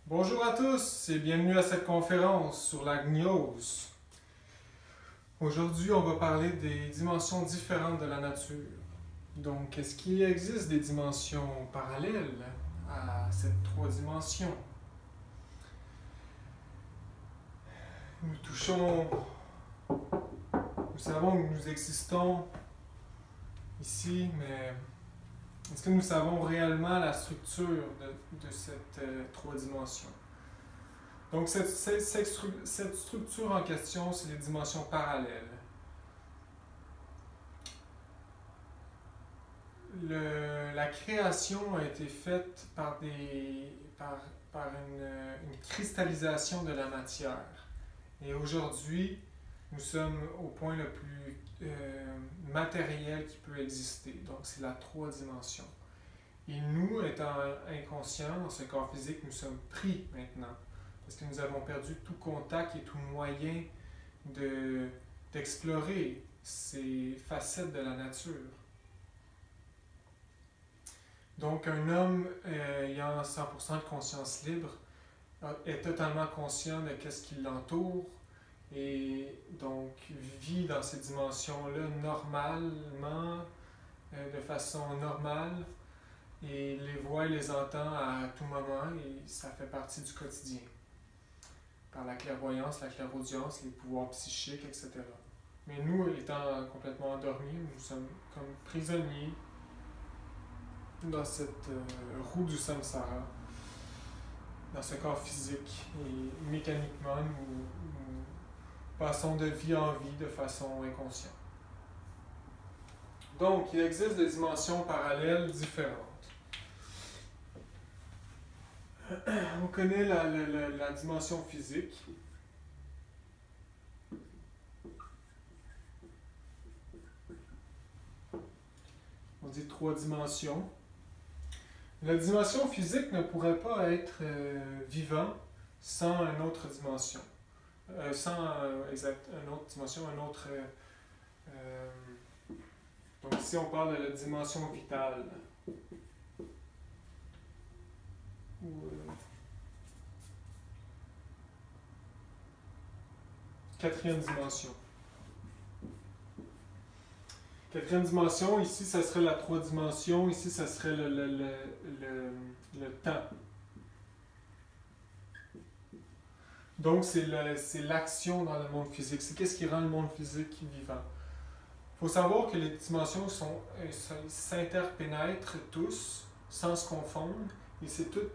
Bonjour à tous et bienvenue à cette conférence sur la gnose. Aujourd'hui, on va parler des dimensions différentes de la nature. Donc, est-ce qu'il existe des dimensions parallèles à cette trois dimensions? Nous savons que nous existons ici, mais est-ce que nous savons réellement la structure de cette trois dimensions? Donc, cette structure en question, c'est les dimensions parallèles. La création a été faite par une cristallisation de la matière. Et aujourd'hui, nous sommes au point le plus matériel qui peut exister. Donc, c'est la trois dimensions. Et nous, étant inconscients dans ce corps physique, nous sommes pris maintenant. Parce que nous avons perdu tout contact et tout moyen d'explorer ces facettes de la nature. Donc, un homme ayant 100% de conscience libre est totalement conscient de ce qui l'entoure et donc vit dans ces dimensions-là normalement, de façon normale, et les voit et les entend à tout moment et ça fait partie du quotidien. Par la clairvoyance, la clairaudience, les pouvoirs psychiques, etc. Mais nous, étant complètement endormis, nous sommes comme prisonniers dans cette roue du samsara, dans ce corps physique. Et mécaniquement, nous passons de vie en vie de façon inconsciente. Donc, il existe des dimensions parallèles différentes. On connaît la dimension physique. On dit trois dimensions. La dimension physique ne pourrait pas être vivant sans une autre dimension. Sans une autre dimension, donc ici on parle de la dimension vitale. Quatrième dimension. Quatrième dimension, ici ça serait la trois dimensions, ici ça serait le temps. Donc c'est l'action dans le monde physique. C'est qu'est-ce qui rend le monde physique vivant. Il faut savoir que les dimensions s'interpénètrent tous, sans se confondre, et c'est des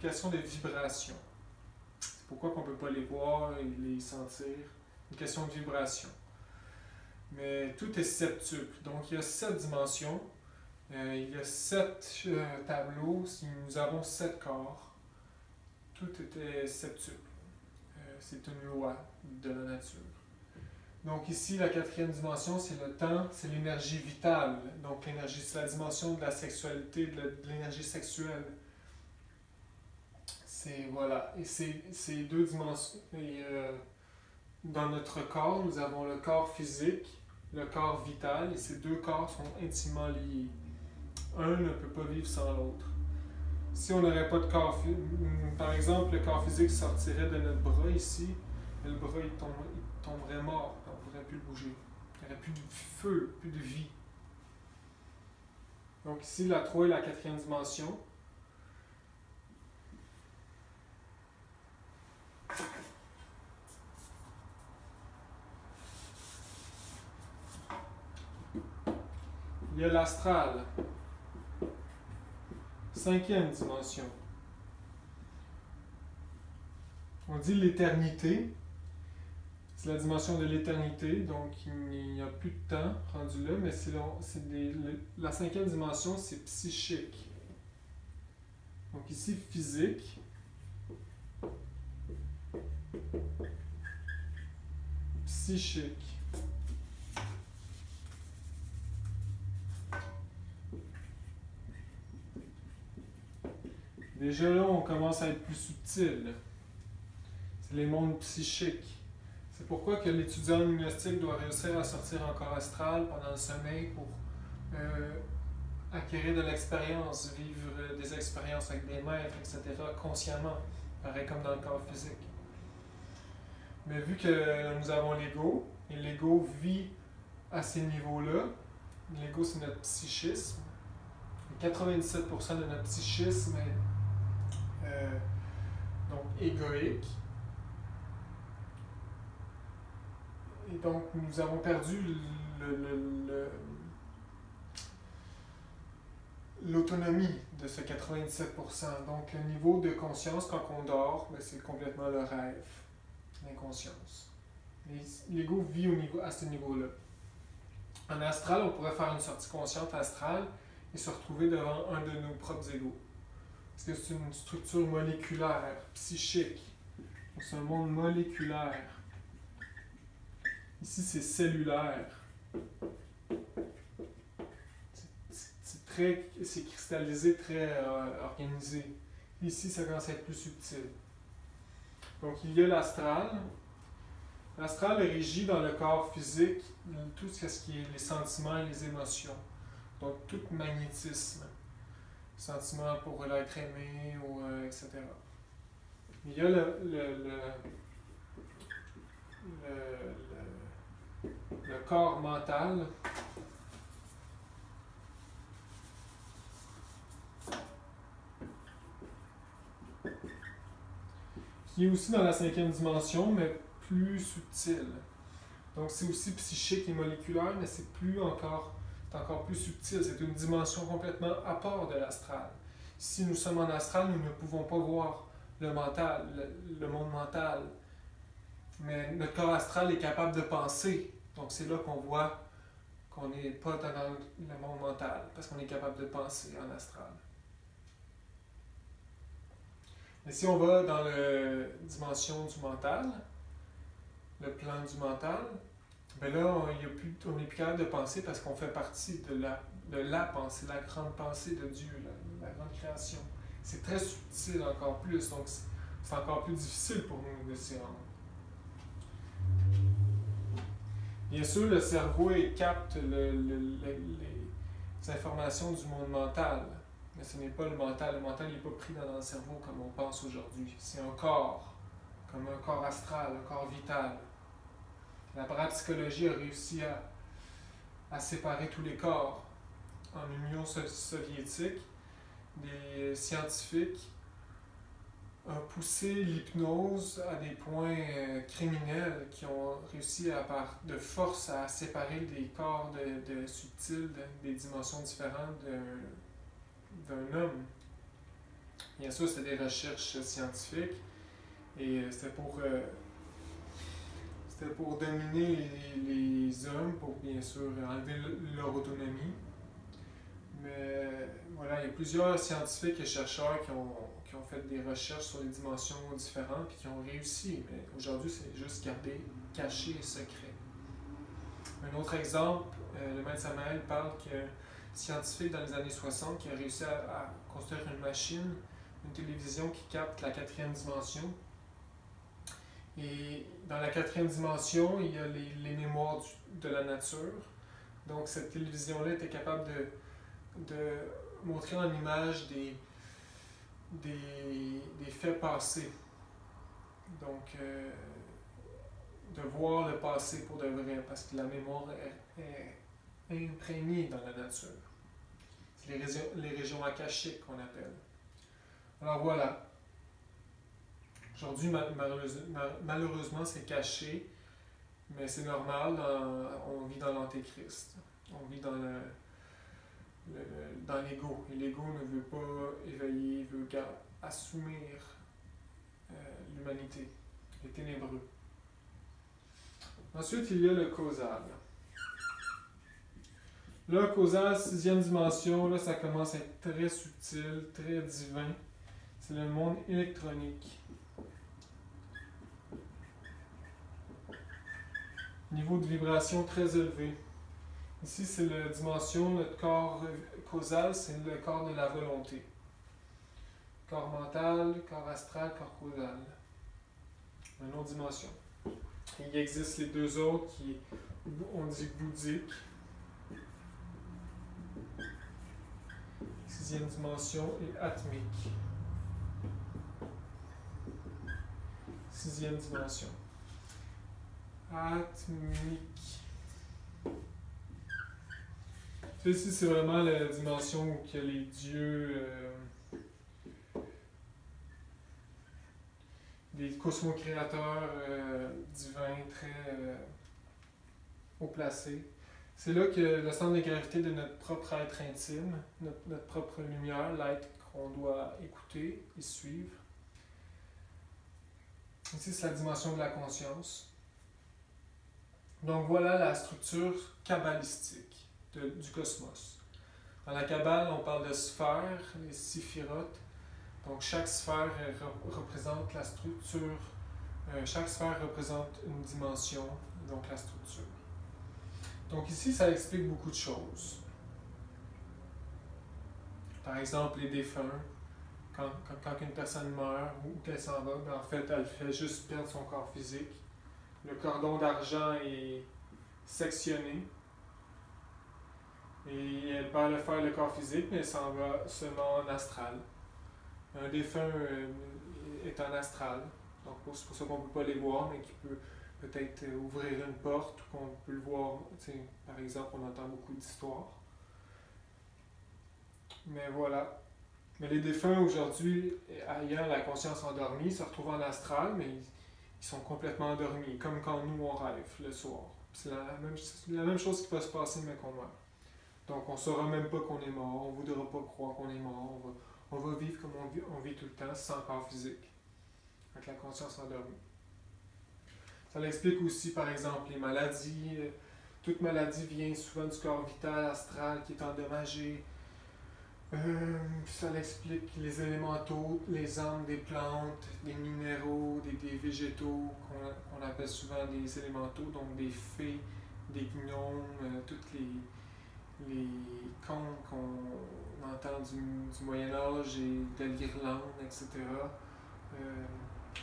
questions de vibration. C'est pourquoi on ne peut pas les voir et les sentir. Une question de vibration. Mais tout est septuple. Donc il y a 7 dimensions, il y a 7 tableaux, nous avons 7 corps. Tout était septuple. C'est une loi de la nature. Donc ici, la quatrième dimension, c'est le temps, c'est l'énergie vitale. Donc l'énergie, c'est la dimension de la sexualité, de l'énergie sexuelle. Voilà. Et ces deux dimensions. Et, dans notre corps, nous avons le corps physique, le corps vital, et ces deux corps sont intimement liés. Un ne peut pas vivre sans l'autre. Si on n'aurait pas de corps physique, par exemple, le corps physique sortirait de notre bras ici, et le bras il tomberait mort, on ne pourrait plus le bouger. Il n'y aurait plus de feu, plus de vie. Donc ici, la 3 et la 4e dimension. Il y a l'astral. 5e dimension. On dit l'éternité. C'est la dimension de l'éternité, donc il n'y a plus de temps rendu là, mais la 5e dimension, c'est psychique. Donc ici, physique. Psychique. Déjà là, on commence à être plus subtil. C'est les mondes psychiques. C'est pourquoi que l'étudiant gnostique doit réussir à sortir en corps astral pendant le sommeil pour acquérir de l'expérience, vivre des expériences avec des maîtres, etc., consciemment, pareil comme dans le corps physique. Mais vu que nous avons l'ego, et l'ego vit à ces niveaux-là, l'ego c'est notre psychisme, 97% de notre psychisme est donc égoïque, et donc nous avons perdu l'autonomie de ce 97%. Donc le niveau de conscience quand on dort, ben, c'est complètement le rêve, l'inconscience. L'ego vit à ce niveau-là. En astral, on pourrait faire une sortie consciente astrale et se retrouver devant un de nos propres égos. Parce que c'est une structure moléculaire, psychique. C'est un monde moléculaire. Ici, c'est cellulaire. C'est cristallisé, très organisé. Ici, ça commence à être plus subtil. Donc, il y a l'astral. L'astral est régi dans le corps physique, tout ce qui est les sentiments et les émotions. Donc, tout magnétisme. Sentiments pour l'être aimé, ou, etc. Il y a le corps mental. Qui est aussi dans la 5e dimension, mais plus subtil. Donc c'est aussi psychique et moléculaire, mais c'est encore plus subtil. C'est une dimension complètement à part de l'astral. Si nous sommes en astral, nous ne pouvons pas voir le mental, le monde mental. Mais notre corps astral est capable de penser. Donc c'est là qu'on voit qu'on n'est pas dans le monde mental, parce qu'on est capable de penser en astral. Mais si on va dans la dimension du mental, le plan du mental, ben là, on n'est plus capable de penser parce qu'on fait partie de la pensée, la grande pensée de Dieu, la grande création. C'est très subtil encore plus, donc c'est encore plus difficile pour nous de s'y rendre. Bien sûr, le cerveau capte les informations du monde mental, mais ce n'est pas le mental. Le mental n'est pas pris dans le cerveau comme on pense aujourd'hui. C'est un corps, comme un corps astral, un corps vital. La parapsychologie a réussi à séparer tous les corps. En Union soviétique, des scientifiques ont poussé l'hypnose à des points criminels qui ont réussi de force à séparer des corps de subtils, des dimensions différentes d'un homme. Bien sûr, c'était des recherches scientifiques et c'était pour dominer les hommes, pour bien sûr enlever leur autonomie. Mais voilà, il y a plusieurs scientifiques et chercheurs qui ont fait des recherches sur les dimensions différentes et qui ont réussi. Mais aujourd'hui, c'est juste caché et secret. Un autre exemple, le maître Samael parle qu'un scientifique dans les années 60 qui a réussi à construire une machine, une télévision qui capte la 4e dimension. Et dans la 4e dimension, il y a les mémoires de la nature. Donc cette télévision-là était capable de montrer en image des faits passés. Donc de voir le passé pour de vrai, parce que la mémoire est imprégnée dans la nature. C'est les régions akashiques qu'on appelle. Alors voilà. Aujourd'hui, malheureusement, c'est caché, mais c'est normal, on vit dans l'antéchrist. On vit dans l'ego. Et l'ego ne veut pas éveiller, il veut assoumir l'humanité, les ténébreux. Ensuite, il y a le causal. Le causal, 6e dimension, là, ça commence à être très subtil, très divin. C'est le monde électronique. Niveau de vibration très élevé. Ici, c'est la dimension, notre corps causal, c'est le corps de la volonté. Corps mental, corps astral, corps causal. Une autre dimension. Il existe les deux autres qui, on dit bouddhiques. sixième dimension est atmique. Sixième dimension. Atmique. Ici, c'est vraiment la dimension où il y a les dieux, des cosmocréateurs divins très haut placés. C'est là que le centre de gravité de notre propre être intime, notre propre lumière, l'être qu'on doit écouter et suivre. Ici, c'est la dimension de la conscience. Donc voilà la structure kabbalistique du cosmos. Dans la Kabbale, on parle de sphères, les séphirotes. Donc chaque sphère représente la structure, chaque sphère représente une dimension, donc la structure. Donc ici, ça explique beaucoup de choses. Par exemple, les défunts, quand une personne meurt ou qu'elle s'en va, en fait, elle fait juste perdre son corps physique. Le cordon d'argent est sectionné et elle peut aller faire le corps physique, mais elle s'en va seulement en astral. Un défunt est en astral, donc c'est pour ça qu'on ne peut pas les voir, mais qui peut peut-être ouvrir une porte, ou qu'on peut le voir. Par exemple, on entend beaucoup d'histoires. Mais voilà. Mais les défunts aujourd'hui, ayant la conscience endormie, se retrouvent en astral, mais ils sont complètement endormis, comme quand nous on rêve le soir. C'est la même chose qui va se passer mais qu'on meurt. Donc on ne saura même pas qu'on est mort, on ne voudra pas croire qu'on est mort, on va vivre comme on vit tout le temps, sans corps physique, avec la conscience endormie. Ça l'explique aussi, par exemple, les maladies. Toute maladie vient souvent du corps vital astral qui est endommagé. Ça l'explique les élémentaux, les âmes des plantes, des minéraux, des végétaux, qu'on appelle souvent des élémentaux, donc des fées, des gnomes, toutes les contes qu'on entend du Moyen-Âge et de l'Irlande, etc.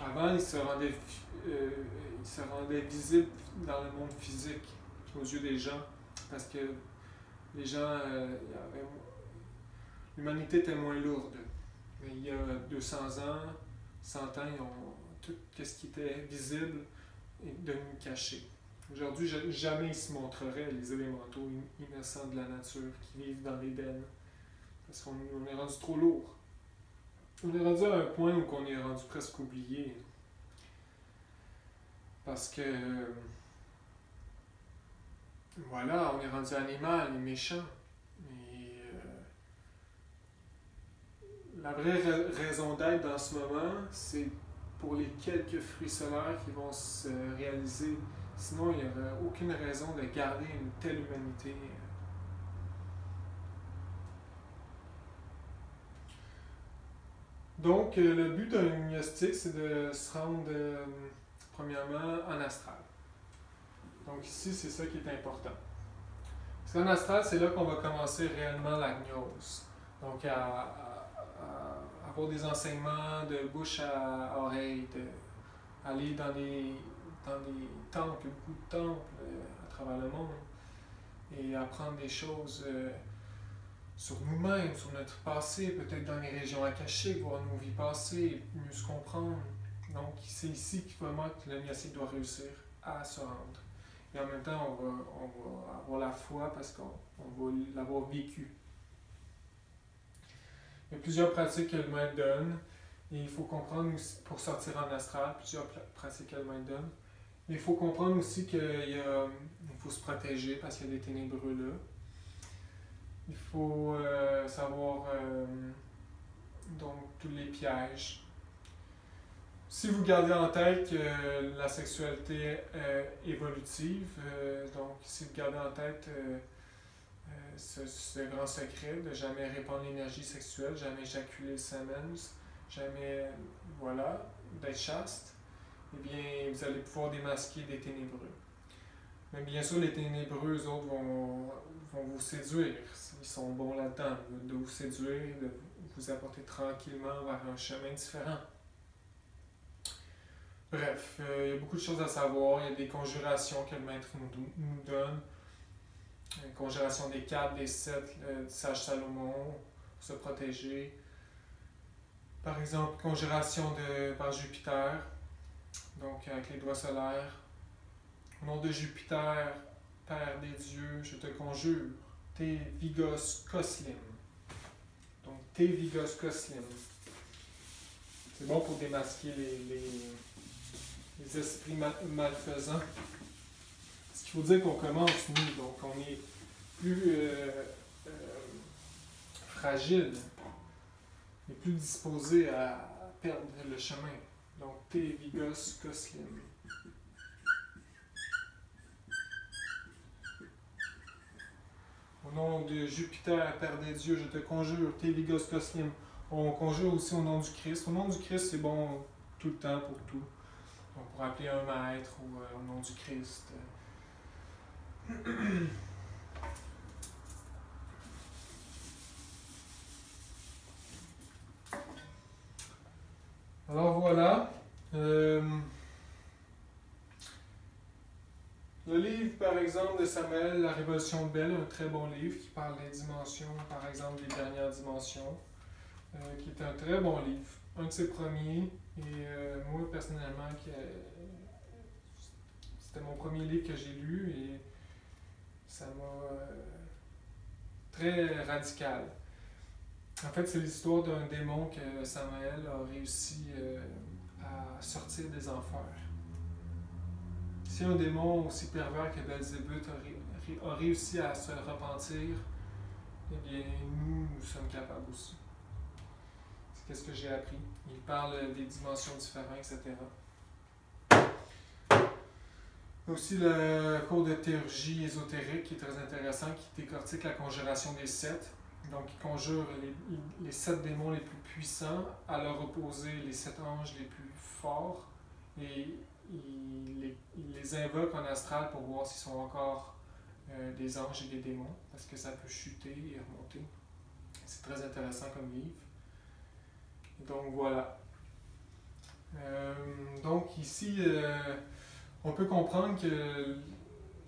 Avant, ils se rendaient visibles dans le monde physique aux yeux des gens, parce que les gens, l'humanité était moins lourde. Mais il y a 200 ans, 100 ans, tout ce qui était visible est devenu caché. Aujourd'hui, jamais ils se montreraient, les élémentaux innocents de la nature qui vivent dans l'Éden, parce qu'on est rendu trop lourd. On est rendu à un point où on est rendu presque oublié. Parce que, voilà, on est rendu animal et méchant. Mais la vraie raison d'être dans ce moment, c'est pour les quelques fruits solaires qui vont se réaliser. Sinon, il n'y aurait aucune raison de garder une telle humanité. Donc, le but d'un gnostique, c'est de se rendre, premièrement, en astral. Donc ici, c'est ça qui est important. Parce qu'en astral, c'est là qu'on va commencer réellement la gnose. Donc, à avoir des enseignements de bouche à oreille, aller dans des temples, beaucoup de temples à travers le monde, et apprendre des choses sur nous-mêmes, sur notre passé, peut-être dans les régions akashiques, voir nos vies passées, mieux se comprendre. Donc, c'est ici que vraiment que le gnostique doit réussir à se rendre. Et en même temps, on va avoir la foi parce qu'on va l'avoir vécu. Il y a plusieurs pratiques que le maître donne. Et il faut comprendre aussi, pour sortir en astral, plusieurs pratiques que le maître donne. Mais il faut comprendre aussi qu'il faut se protéger parce qu'il y a des ténébreux là. Il faut savoir donc tous les pièges. Si vous gardez en tête que la sexualité évolutive, donc si vous gardez en tête ce grand secret de jamais répandre l'énergie sexuelle, jamais éjaculer le semen, jamais, voilà, d'être chaste, eh bien, vous allez pouvoir démasquer des ténébreux. Mais bien sûr, les ténébreux, eux autres, vont vous séduire. Ils sont bons là-dedans, de vous séduire, de vous apporter tranquillement vers un chemin différent. Bref, il y a beaucoup de choses à savoir. Il y a des conjurations que le maître nous donne. Conjuration des 4, des 7, du sage Salomon. pour se protéger. Par exemple, conjuration par Jupiter, donc avec les doigts solaires. Au nom de Jupiter, Père des dieux, je te conjure, Te Vigos Koslim. Donc, Te Vigos Koslim. C'est bon pour démasquer les esprits malfaisants. Ce qu'il faut dire qu'on commence, nous, donc on est plus fragile et plus disposé à perdre le chemin. Donc, Te Vigos Koslim. Au nom de Jupiter, Père des dieux, je te conjure, Te Vigos Koslim. On conjure aussi au nom du Christ. Au nom du Christ, c'est bon tout le temps pour tout. On pourrait appeler un maître ou au nom du Christ. Alors voilà. Le livre, par exemple, de Samuel, La Révolution de Belle, un très bon livre qui parle des dimensions, par exemple, des dernières dimensions, qui est un très bon livre. Un de ses premiers, et moi, personnellement, c'était mon premier livre que j'ai lu, et ça m'a très radical. En fait, c'est l'histoire d'un démon que Samuel a réussi à sortir des enfers. Si un démon aussi pervers que Belzébuth a réussi à se repentir, eh bien, nous sommes capables aussi. C'est ce que j'ai appris. Il parle des dimensions différentes, etc. Aussi le cours de théurgie ésotérique qui est très intéressant, qui décortique la conjuration des sept. Donc, il conjure les 7 démons les plus puissants à leur opposer les 7 anges les plus forts et il les invoque en astral pour voir s'ils sont encore des anges et des démons parce que ça peut chuter et remonter. C'est très intéressant comme livre. Donc, voilà. Donc, ici, on peut comprendre que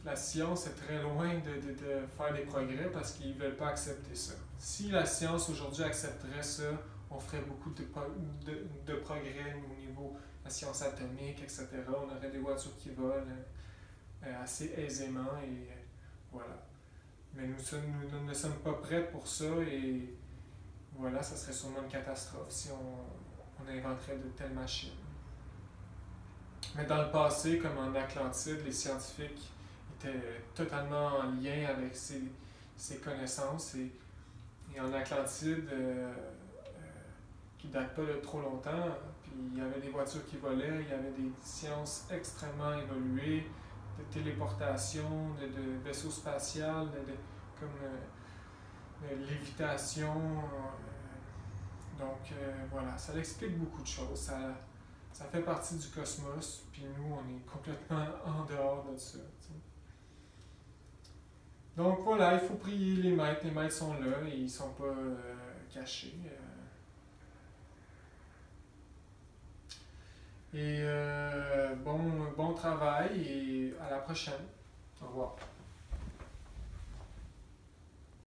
la science est très loin de faire des progrès parce qu'ils ne veulent pas accepter ça. Si la science aujourd'hui accepterait ça, on ferait beaucoup de progrès au niveau de la science atomique, etc. On aurait des voitures qui volent assez aisément et voilà. Mais nous ne sommes pas prêts pour ça et voilà, ça serait sûrement une catastrophe si on inventerait de telles machines. Mais dans le passé, comme en Atlantide, les scientifiques étaient totalement en lien avec ces connaissances. Et en Atlantide, qui ne date pas de trop longtemps, puis il y avait des voitures qui volaient, il y avait des sciences extrêmement évoluées, de téléportation, de vaisseaux spatials, de lévitation. Donc voilà, ça explique beaucoup de choses. Ça fait partie du cosmos, puis nous, on est complètement en dehors de ça. T'sais. Donc voilà, il faut prier les maîtres. Les maîtres sont là et ils ne sont pas cachés. Et bon travail et à la prochaine. Au revoir.